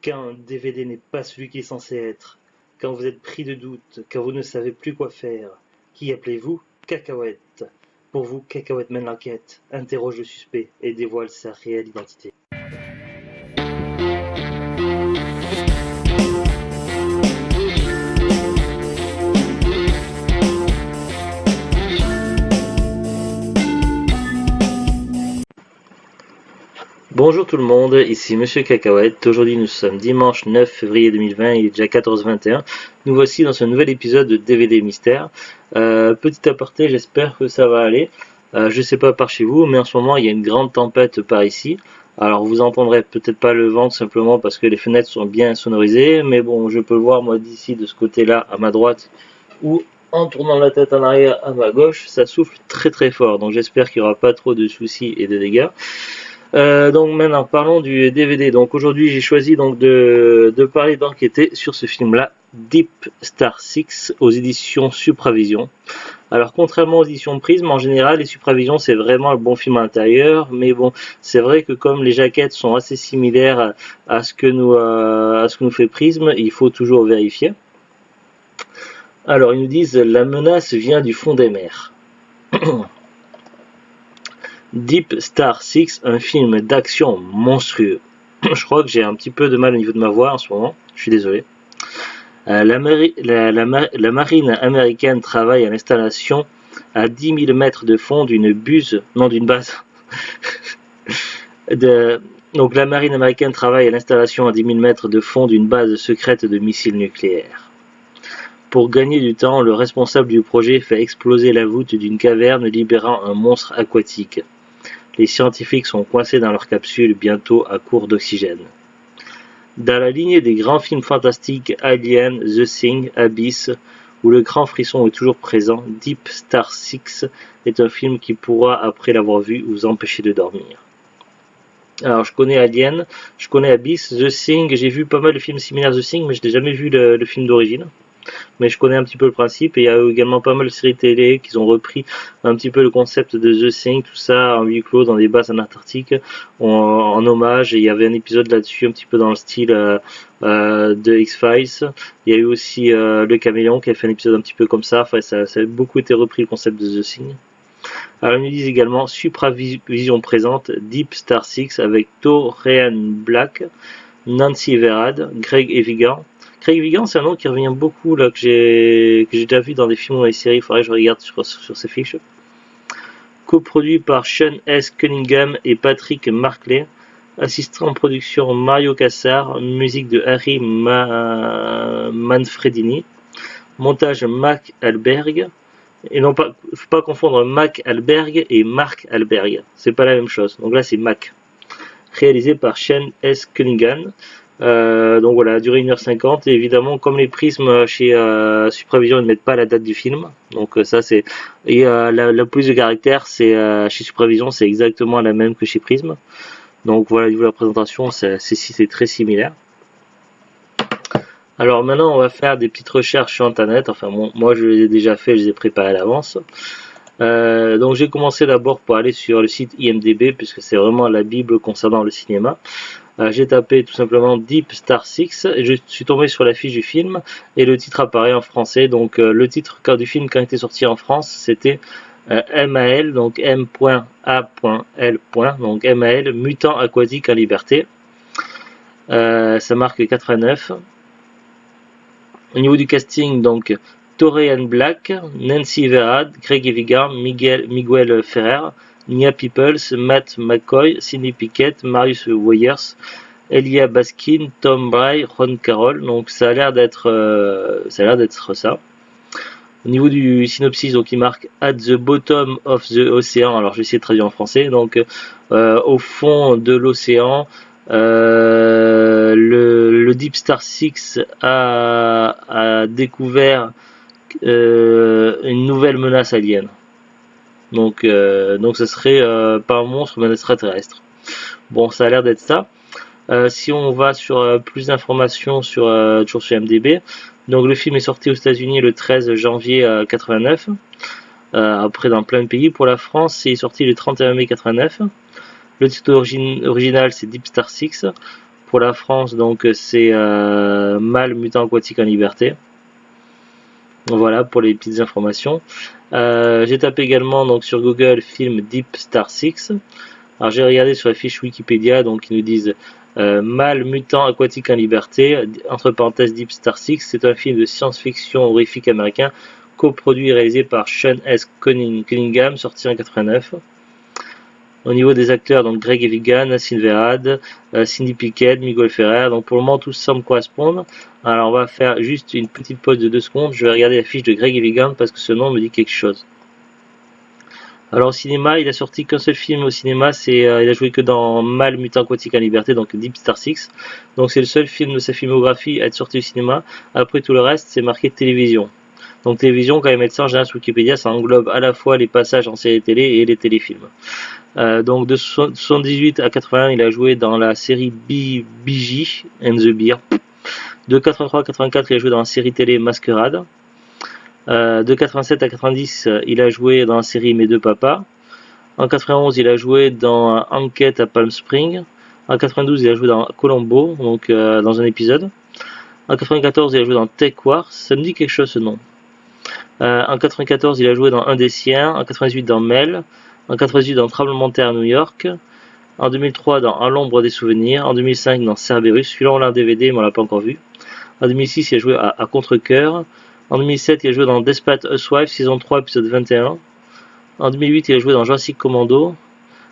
Quand un DVD n'est pas celui qu'il est censé être, quand vous êtes pris de doute, quand vous ne savez plus quoi faire, qui appelez-vous? Cacahuète. Pour vous, Cacahuète mène l'enquête, interroge le suspect et dévoile sa réelle identité. Bonjour tout le monde, ici Monsieur Cacahuète. Aujourd'hui nous sommes dimanche 9 février 2020, il est déjà 14h21. Nous voici dans ce nouvel épisode de DVD Mystère. Petit aparté, j'espère que ça va aller. Je sais pas par chez vous, mais en ce moment il y a une grande tempête par ici. Alors vous entendrez peut-être pas le vent tout simplement parce que les fenêtres sont bien sonorisées, mais bon, je peux le voir moi d'ici de ce côté-là à ma droite ou en tournant la tête en arrière à ma gauche, ça souffle très très fort. Donc j'espère qu'il n'y aura pas trop de soucis et de dégâts. Donc maintenant parlons du DVD. Donc aujourd'hui j'ai choisi donc de parler d'enquêter sur ce film-là, Deep Star Six aux éditions Supravision. Alors contrairement aux éditions Prism, en général les Supravision c'est vraiment le bon film à l'intérieur, mais bon c'est vrai que comme les jaquettes sont assez similaires à ce que nous fait Prism, il faut toujours vérifier. Alors ils nous disent la menace vient du fond des mers. Deep Star Six, un film d'action monstrueux. Je crois que j'ai un petit peu de mal au niveau de ma voix en ce moment, je suis désolé. La marine américaine travaille à l'installation à 10 000 mètres de fond d'une base. Donc la marine américaine travaille à l'installation à 10 000 mètres de fond d'une base secrète de missiles nucléaires. Pour gagner du temps, le responsable du projet fait exploser la voûte d'une caverne libérant un monstre aquatique. Les scientifiques sont coincés dans leur capsule, bientôt à court d'oxygène. Dans la lignée des grands films fantastiques Alien, The Thing, Abyss, où le grand frisson est toujours présent, Deep Star Six est un film qui pourra, après l'avoir vu, vous empêcher de dormir. Alors je connais Alien, je connais Abyss, The Thing, j'ai vu pas mal de films similaires à The Thing, mais je n'ai jamais vu le film d'origine. Mais je connais un petit peu le principe et il y a également pas mal de séries télé qui ont repris un petit peu le concept de The Thing, tout ça en huis clos dans des bases en Antarctique en hommage, et il y avait un épisode là-dessus un petit peu dans le style de X-Files. Il y a eu aussi Le Caméléon qui a fait un épisode un petit peu comme ça, enfin ça a beaucoup été repris le concept de The Thing. Alors ils nous disent également Supravision présente Deep Star Six avec Torian Black, Nancy Verade, Greg Evigan. Craig Vigan, c'est un nom qui revient beaucoup, là, que j'ai déjà vu dans des films ou dans des séries, il faudrait que je regarde sur ces fiches. Coproduit par Sean S. Cunningham et Patrick Markley. Assistant en production Mario Cassar. Musique de Harry Manfredini. Montage Mac Alberg. Et non pas, faut pas confondre Mac Alberg et Mark Alberg. C'est pas la même chose. Donc là, c'est Mac. Réalisé par Sean S. Cunningham. Donc voilà, durée 1h50, et évidemment comme les prismes chez Supravision ils ne mettent pas la date du film, donc ça c'est, et la police de caractère c'est chez Supravision c'est exactement la même que chez Prism, donc voilà, niveau de la présentation c'est très similaire. Alors maintenant on va faire des petites recherches sur internet, enfin bon, moi je les ai déjà fait, je les ai préparés à l'avance. Donc j'ai commencé d'abord pour aller sur le site IMDB puisque c'est vraiment la bible concernant le cinéma. J'ai tapé tout simplement Deep Star Six et je suis tombé sur la fiche du film et le titre apparaît en français. Donc le titre du film quand il était sorti en France c'était MAL, donc M.A.L. donc MAL, Mutant Aquatique en Liberté. Ça marque 89. Au niveau du casting, donc Torian Black, Nancy Verade, Greg Evigan, Miguel Ferrer, Nia Peoples, Matt McCoy, Sidney Pickett, Marius Weyers, Elia Baskin, Tom Bray, Ron Carroll. Donc ça a l'air d'être ça. Au niveau du synopsis, donc il marque At the bottom of the ocean. Alors je vais essayer de traduire en français. Donc au fond de l'océan, le Deep Star Six a découvert une nouvelle menace alien. Donc ce serait pas un monstre mais un extraterrestre. Bon, ça a l'air d'être ça. Si on va sur plus d'informations toujours sur MDB, donc le film est sorti aux États-Unis le 13 janvier 89. Après dans plein de pays. Pour la France, c'est sorti le 31 mai 89. Le titre original c'est Deep Star Six. pour la France, donc c'est Mâle mutant aquatique en liberté. Voilà pour les petites informations. J'ai tapé également donc sur Google film Deep Star 6. Alors j'ai regardé sur la fiche Wikipédia, donc ils nous disent Mâle mutant aquatique en liberté, entre parenthèses Deep Star 6, c'est un film de science-fiction horrifique américain coproduit et réalisé par Sean S. Cunningham, sorti en 89. Au niveau des acteurs, donc Greg Evigan, Nassim Verad, Cindy Piquet, Miguel Ferrer, donc pour le moment tous semblent correspondre. Alors on va faire juste une petite pause de 2 secondes, je vais regarder la fiche de Greg Evigan parce que ce nom me dit quelque chose. Alors au cinéma, il a sorti qu'un seul film au cinéma, il a joué que dans Mâle mutant aquatique en liberté, donc Deep Star 6. Donc c'est le seul film de sa filmographie à être sorti au cinéma. Après tout le reste, c'est marqué télévision. Donc télévision, quand ils mettent ça en général sur Wikipédia, ça englobe à la fois les passages en série télé et les téléfilms. Donc de 78 à 81, il a joué dans la série BG and the Beer. De 83 à 84, il a joué dans la série télé Masquerade. De 87 à 90, il a joué dans la série Mes deux papas. En 91, il a joué dans Enquête à Palm Springs. En 92, il a joué dans Colombo, donc dans un épisode. En 94, il a joué dans Tech Wars. Ça me dit quelque chose ce nom. En 94, il a joué dans Un des siens. En 98, dans Mel. En 98, dans Tremblement de terre à New York. En 2003, dans À l'ombre des souvenirs. En 2005, dans Cerberus. Celui-là, on l'a en DVD, mais on l'a pas encore vu. En 2006, il a joué à Contre-Cœur. En 2007, il a joué dans Desperate Housewives, saison 3, épisode 21. En 2008, il a joué dans Jurassic Commando.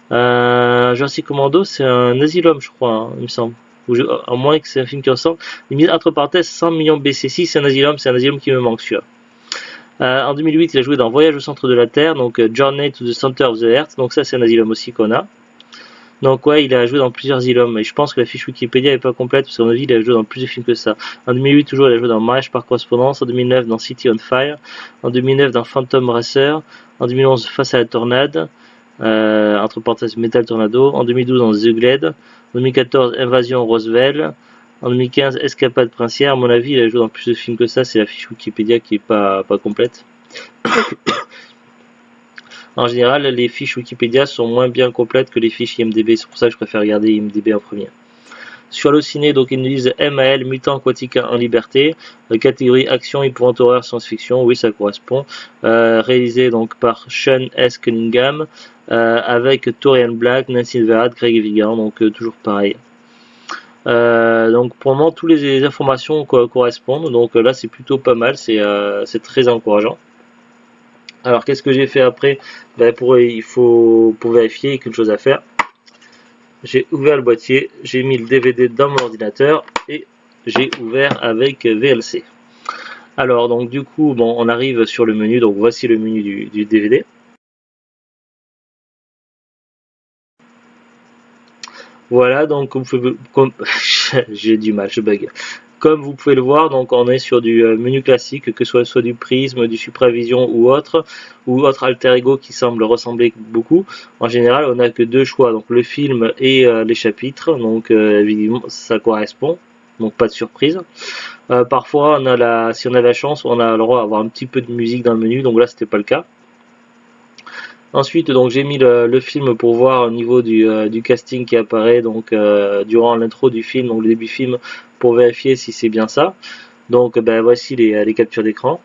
Jurassic Commando, c'est un asylum, je crois, hein, il me semble. À moins que c'est un film qui ressemble. Il met entre parenthèses 100 millions BC6, c'est un asylum qui me manque celui-là. En 2008, il a joué dans Voyage au centre de la Terre, donc Journey to the Center of the Earth, donc ça c'est un asylum aussi qu'on a. Donc ouais, il a joué dans plusieurs asylums, et je pense que la fiche Wikipédia n'est pas complète, parce qu'à mon avis, il a joué dans plus de films que ça. En 2008, toujours, il a joué dans Mariage par correspondance, en 2009 dans City on Fire, en 2009 dans Phantom Racer, en 2011 Face à la tornade, entre parenthèses Metal Tornado, en 2012 dans The Glade, en 2014 Invasion Roswell, en 2015 Escapade princière. À mon avis, il a joué dans plus de films que ça, c'est la fiche Wikipédia qui est pas complète. En général, les fiches Wikipédia sont moins bien complètes que les fiches IMDb, c'est pour ça que je préfère regarder IMDb en premier. Sur Allociné, donc ils nous disent MAL, Mutant Aquatique en liberté, catégorie action, épouvante, horreur, science-fiction, oui ça correspond, réalisé donc par Sean S. Cunningham, avec Torian Black, Nancy Verad, Greg Evigan, donc toujours pareil. Donc pour le moment, toutes les informations correspondent, donc là c'est plutôt pas mal, c'est très encourageant. Alors qu'est-ce que j'ai fait après? Pour vérifier, il y a qu'une chose à faire. J'ai ouvert le boîtier, j'ai mis le DVD dans mon ordinateur et j'ai ouvert avec VLC. Alors donc du coup, bon, on arrive sur le menu, donc voici le menu du DVD. Voilà, donc j'ai du mal, je bug. Comme vous pouvez le voir, donc on est sur du menu classique, que ce soit du prisme, du Supravision ou autre alter ego qui semble ressembler beaucoup. En général, on n'a que deux choix, donc le film et les chapitres, donc évidemment ça correspond, donc pas de surprise. Parfois, si on a la chance, on a le droit à avoir un petit peu de musique dans le menu, donc là c'était pas le cas. Ensuite, donc j'ai mis le film pour voir au niveau du casting qui apparaît donc durant l'intro du film, donc le début du film, pour vérifier si c'est bien ça. Donc voici les captures d'écran.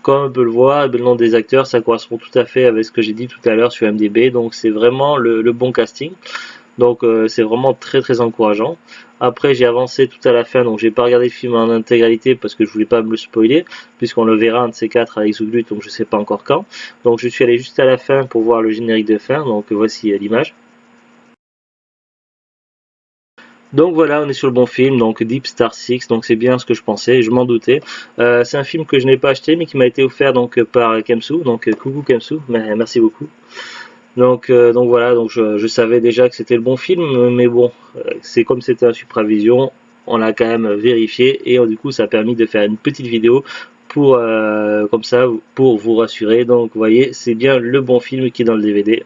Comme on peut le voir, le nom des acteurs, ça correspond tout à fait avec ce que j'ai dit tout à l'heure sur MDB, donc c'est vraiment le bon casting. Donc c'est vraiment très encourageant. Après j'ai avancé tout à la fin, donc j'ai pas regardé le film en intégralité parce que je voulais pas me le spoiler, puisqu'on le verra un de ces quatre avec Zouglut, donc je sais pas encore quand. Donc je suis allé juste à la fin pour voir le générique de fin, donc voici l'image. Donc voilà, on est sur le bon film, donc Deep Star 6, donc c'est bien ce que je pensais, je m'en doutais. C'est un film que je n'ai pas acheté, mais qui m'a été offert donc par Kemsu, donc coucou Kemsu, merci beaucoup. Donc voilà, donc je savais déjà que c'était le bon film, mais bon, c'est comme c'était un Supravision, on l'a quand même vérifié et du coup ça a permis de faire une petite vidéo pour comme ça pour vous rassurer. Donc vous voyez, c'est bien le bon film qui est dans le DVD,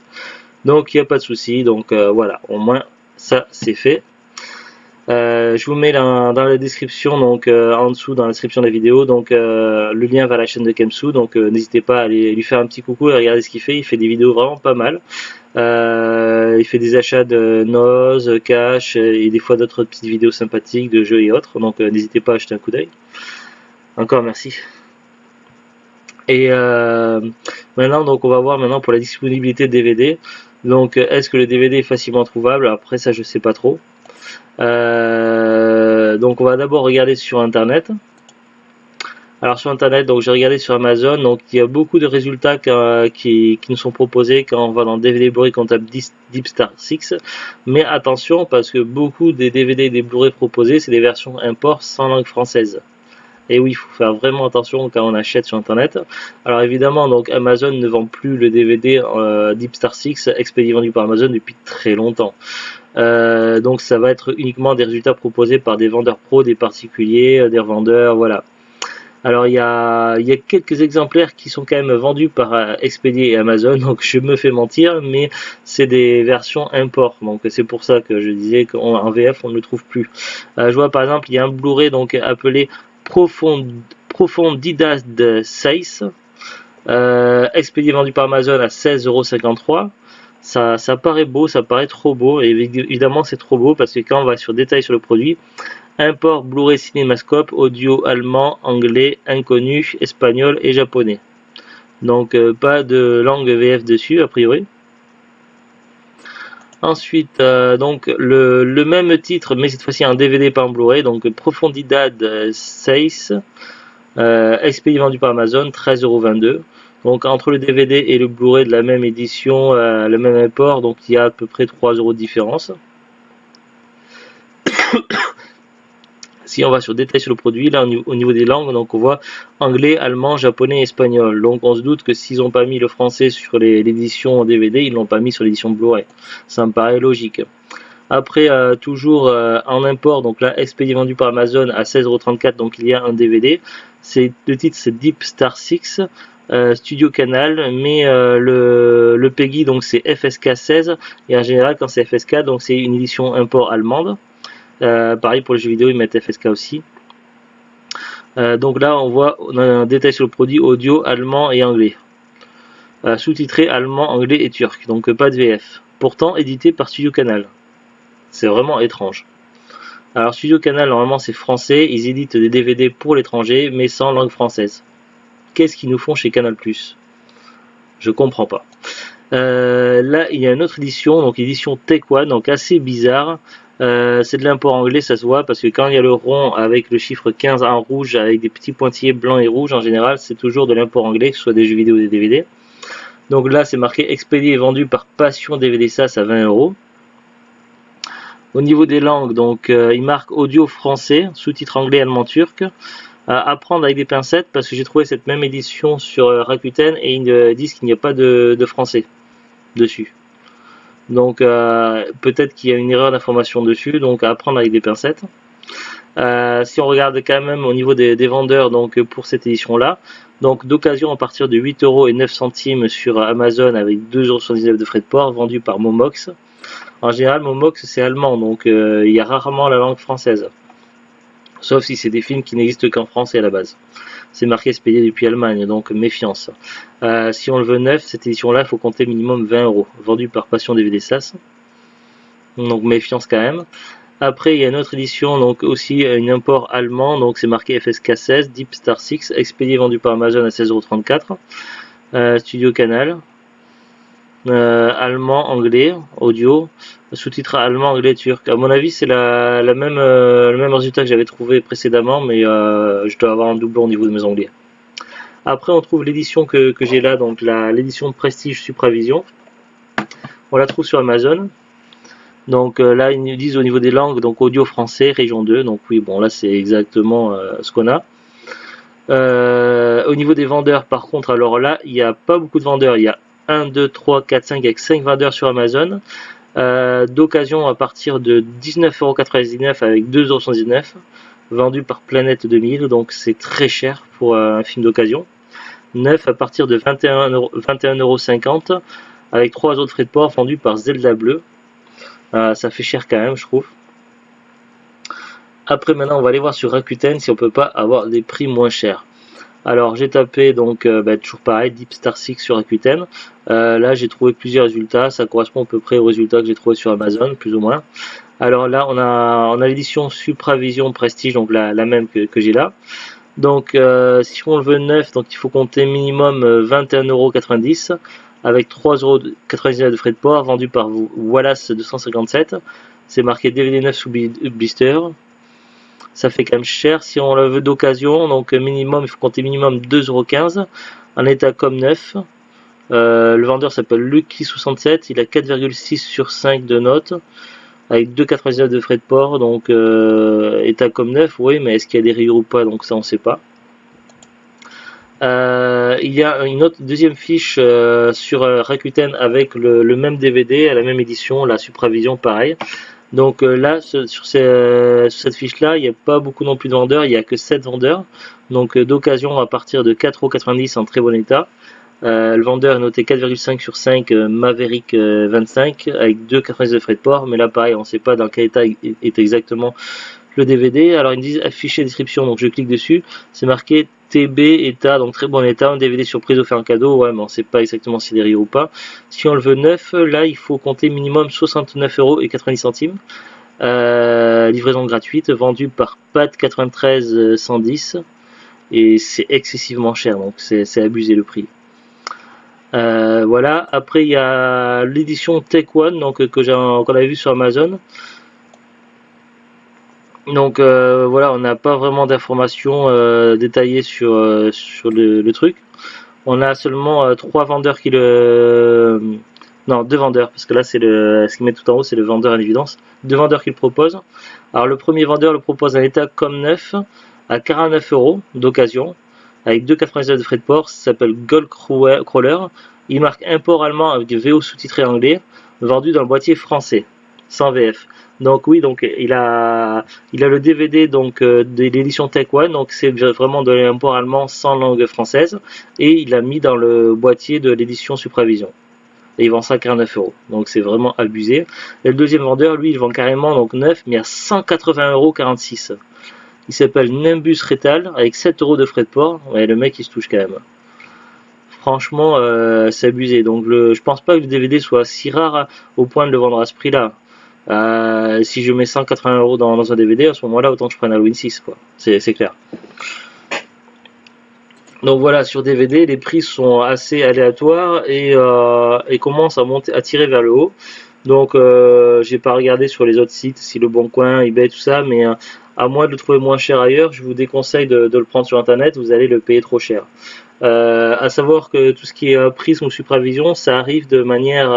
donc il n'y a pas de souci. Donc voilà, au moins ça c'est fait. Je vous mets dans la description, donc en dessous dans la description de la vidéo, donc le lien vers la chaîne de Kemsu, donc n'hésitez pas à aller lui faire un petit coucou et regarder ce qu'il fait. Il fait des vidéos vraiment pas mal. Il fait des achats de Noz, Cash et des fois d'autres petites vidéos sympathiques de jeux et autres, donc n'hésitez pas à jeter un coup d'œil. Encore merci. Et maintenant, donc on va voir maintenant pour la disponibilité de DVD. Donc est-ce que le DVD est facilement trouvable? Après ça je sais pas trop. Donc on va d'abord regarder sur internet. Alors sur internet, donc j'ai regardé sur Amazon, donc il y a beaucoup de résultats qui nous sont proposés quand on va dans DVD Blu-ray qu'on tape Deep Star 6. Mais attention, parce que beaucoup des DVD et des Blu-ray proposés, c'est des versions import sans langue française. Et oui, il faut faire vraiment attention quand on achète sur internet. Alors évidemment, donc Amazon ne vend plus le DVD Deep Star 6 expédié vendu par Amazon depuis très longtemps. Donc ça va être uniquement des résultats proposés par des vendeurs pros, des particuliers, des revendeurs, voilà. Alors il y a quelques exemplaires qui sont quand même vendus par Expedie et Amazon, donc je me fais mentir, mais c'est des versions import, donc c'est pour ça que je disais qu'en VF on ne le trouve plus. Je vois par exemple il y a un Blu-ray donc appelé Profundidad 6, expédié vendu par Amazon à 16,53 €. Ça paraît beau, ça paraît trop beau, et évidemment c'est trop beau parce que quand on va sur détail sur le produit, import Blu-ray Cinémascope, audio allemand, anglais, inconnu, espagnol et japonais. Donc pas de langue VF dessus a priori. Ensuite, donc le même titre, mais cette fois-ci un DVD par Blu-ray, donc Profundidad 6, expédié vendu par Amazon, 13,22 €. Donc entre le DVD et le Blu-ray de la même édition, le même import, donc il y a à peu près 3 € de différence. Si on va sur détail sur le produit, là au niveau des langues, donc on voit anglais, allemand, japonais, espagnol. Donc on se doute que s'ils n'ont pas mis le français sur l'édition DVD, ils l'ont pas mis sur l'édition Blu-ray. Ça me paraît logique. Après, toujours en import, donc là expédié vendu par Amazon à 16,34 €, donc il y a un DVD. Le titre c'est Deep Star 6. Studio Canal, mais le PEGI donc c'est FSK 16, et en général quand c'est FSK donc c'est une édition import allemande. Pareil pour les jeux vidéo, ils mettent FSK aussi. Donc là on a un détail sur le produit audio allemand et anglais, sous-titré allemand, anglais et turc, donc pas de VF, pourtant édité par Studio Canal. C'est vraiment étrange. Alors Studio Canal normalement c'est français, ils éditent des DVD pour l'étranger mais sans langue française. Qu'est-ce qu'ils nous font chez Canal+? Je comprends pas. Là il y a une autre édition, donc édition Take One, donc assez bizarre. C'est de l'import anglais, ça se voit, parce que quand il y a le rond avec le chiffre 15 en rouge avec des petits pointillés blancs et rouges, en général c'est toujours de l'import anglais, que ce soit des jeux vidéo ou des DVD. Donc là c'est marqué expédié et vendu par Passion DVD SAS à 20 €. Au niveau des langues, donc il marque audio français, sous-titre anglais, allemand, turc. À prendre avec des pincettes parce que j'ai trouvé cette même édition sur Rakuten et ils disent qu'il n'y a pas de français dessus. Donc peut-être qu'il y a une erreur d'information dessus, donc à prendre avec des pincettes. Si on regarde quand même au niveau des vendeurs, donc pour cette édition là, donc d'occasion à partir de 8,09 € sur Amazon avec 2,79 € de frais de port, vendu par Momox. En général Momox c'est allemand, donc il y a rarement la langue française. Sauf si c'est des films qui n'existent qu'en français à la base. C'est marqué expédié depuis Allemagne, donc méfiance. Si on le veut neuf, cette édition-là, il faut compter minimum 20 €. Vendu par Passion DVD SAS. Donc méfiance quand même. Après, il y a une autre édition, donc aussi une import allemand, donc c'est marqué FSK 16, Deep Star 6, expédié vendu par Amazon à 16,34 €. Studio Canal. Allemand, anglais, audio, sous-titre allemand, anglais, turc. À mon avis, c'est le même résultat que j'avais trouvé précédemment, mais je dois avoir un doublon au niveau de mes onglets. Après, on trouve l'édition que j'ai là, donc l'édition de Prestige Supravision. On la trouve sur Amazon. Donc là, ils nous disent au niveau des langues, donc audio français, région 2. Donc oui, bon, là, c'est exactement ce qu'on a. Au niveau des vendeurs, par contre, alors là, il n'y a pas beaucoup de vendeurs. Il y a 1, 2, 3, 4, 5 avec 5 vendeurs sur Amazon. D'occasion à partir de 19,99€ avec 2,79€, vendu par Planète 2000, donc c'est très cher pour un film d'occasion. Neuf à partir de 21,50€ avec 3 autres frais de port, vendu par Zelda Bleu. Ça fait cher quand même, je trouve. Après, maintenant, on va aller voir sur Rakuten si on peut pas avoir des prix moins chers. Alors, j'ai tapé donc toujours pareil, Deep Star 6 sur Rakuten. Là, j'ai trouvé plusieurs résultats. Ça correspond à peu près aux résultats que j'ai trouvé sur Amazon, plus ou moins. Alors là, on a l'édition Supravision Prestige, donc la même que j'ai là. Donc, si on le veut neuf, donc il faut compter minimum 21,90€ avec 3,99€ de frais de port, vendu par Wallace 257. C'est marqué DVD neuf sous blister. Ça fait quand même cher si on le veut d'occasion, donc minimum, il faut compter minimum 2,15€, en état comme neuf. Le vendeur s'appelle Lucky67, il a 4,6 sur 5 de notes, avec 2,99€ de frais de port, donc état comme neuf, oui, mais est-ce qu'il y a des rayures ou pas, donc ça on sait pas. Il y a une autre deuxième fiche sur Rakuten avec le même DVD, à la même édition, la Supravision pareil. Donc là, sur cette fiche-là, il n'y a pas beaucoup non plus de vendeurs, il n'y a que 7 vendeurs. Donc d'occasion à partir de 4,90€ en très bon état. Le vendeur est noté 4,5 sur 5 Maverick 25 avec 2,99€ de frais de port. Mais là, pareil, on ne sait pas dans quel état est exactement le DVD. Alors ils me disent afficher description, donc je clique dessus. C'est marqué TB état, donc très bon état, un DVD surprise offert en cadeau. Ouais, mais on ne sait pas exactement si c'est des rayures ou pas. Si on le veut neuf, là il faut compter minimum 69,90€. Livraison gratuite, vendu par Pat93 110. Et c'est excessivement cher, donc c'est abusé le prix. Voilà, après il y a l'édition Tech One, donc qu'on avait vu sur Amazon. Donc voilà, on n'a pas vraiment d'informations détaillées sur le truc. On a seulement 3 vendeurs qui le... Non, 2 vendeurs, parce que là c'est ce qu'ils mettent tout en haut, c'est le vendeur à l'évidence. 2 vendeurs qui le proposent. Alors le premier vendeur le propose en état comme neuf, à 49€ d'occasion, avec 2,99€ de frais de port. Ça s'appelle Gold Crawler. Il marque import allemand avec VO sous-titré anglais, vendu dans le boîtier français, sans VF. Donc oui, donc il a le DVD donc de l'édition Tech One, donc c'est vraiment de l'import allemand sans langue française, et il l'a mis dans le boîtier de l'édition Supravision. Et il vend ça à 49€, donc c'est vraiment abusé. Et le deuxième vendeur, lui, il vend carrément donc neuf, mais à 180,46€. Il s'appelle Nimbus Retal avec 7€ de frais de port. Ouais, le mec il se touche quand même. Franchement, c'est abusé. Donc je pense pas que le DVD soit si rare au point de le vendre à ce prix-là. Si je mets 180€ dans un DVD, à ce moment-là, autant que je prenne Halloween 6, quoi. C'est clair. Donc voilà, sur DVD, les prix sont assez aléatoires et commencent à tirer vers le haut. Donc j'ai pas regardé sur les autres sites, si Le Bon Coin, eBay, tout ça, mais à moins de le trouver moins cher ailleurs, je vous déconseille de le prendre sur internet, vous allez le payer trop cher. À savoir que tout ce qui est prisme ou supravision, ça arrive de manière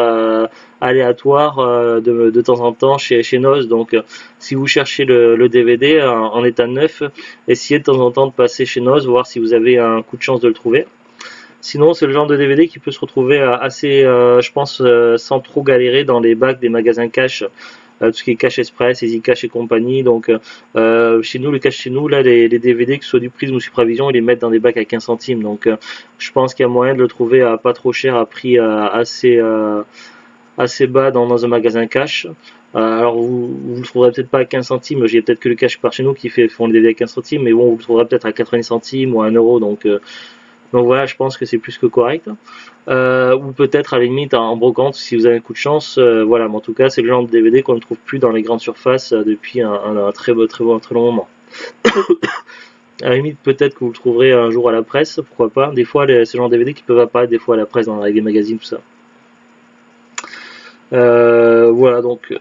aléatoire de temps en temps chez Noz. Donc si vous cherchez le DVD en état neuf, essayez de temps en temps de passer chez Noz, voir si vous avez un coup de chance de le trouver. Sinon, c'est le genre de DVD qui peut se retrouver assez, je pense, sans trop galérer dans les bacs des magasins cash. Tout ce qui est Cash Express, Easy Cash et compagnie. Donc chez nous, le cash chez nous, là, les DVD, que ce soit du Prisme ou Supravision, ils les mettent dans des bacs à 15 centimes. Donc je pense qu'il y a moyen de le trouver à pas trop cher, à prix assez bas dans un magasin cash. Alors vous le trouverez peut-être pas à 15 centimes, j'ai peut-être que le cash par chez nous qui font les DVD à 15 centimes, mais bon, vous le trouverez peut-être à 90 centimes ou à 1€. Donc voilà, je pense que c'est plus que correct. Ou peut-être à la limite en brocante si vous avez un coup de chance. Voilà, mais en tout cas, c'est le genre de DVD qu'on ne trouve plus dans les grandes surfaces depuis un très long moment. À la limite, peut-être que vous le trouverez un jour à la presse, pourquoi pas. Des fois, ce genre de DVD qui peuvent apparaître des fois à la presse avec des magazines, tout ça. Voilà, donc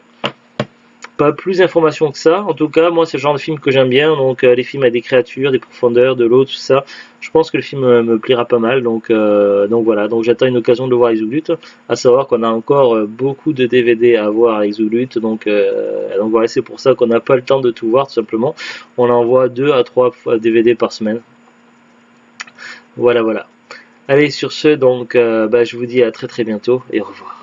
pas plus d'informations que ça. En tout cas, moi, c'est le genre de film que j'aime bien. Donc, les films avec des créatures, des profondeurs, de l'eau, tout ça. Je pense que le film me plaira pas mal. Donc voilà. Donc, j'attends une occasion de le voir avec Zoulut. À savoir qu'on a encore beaucoup de DVD à voir avec Zoulut. Donc voilà, c'est pour ça qu'on n'a pas le temps de tout voir, tout simplement. On envoie 2 à 3 DVD par semaine. Voilà. Allez, sur ce, donc, je vous dis à très bientôt et au revoir.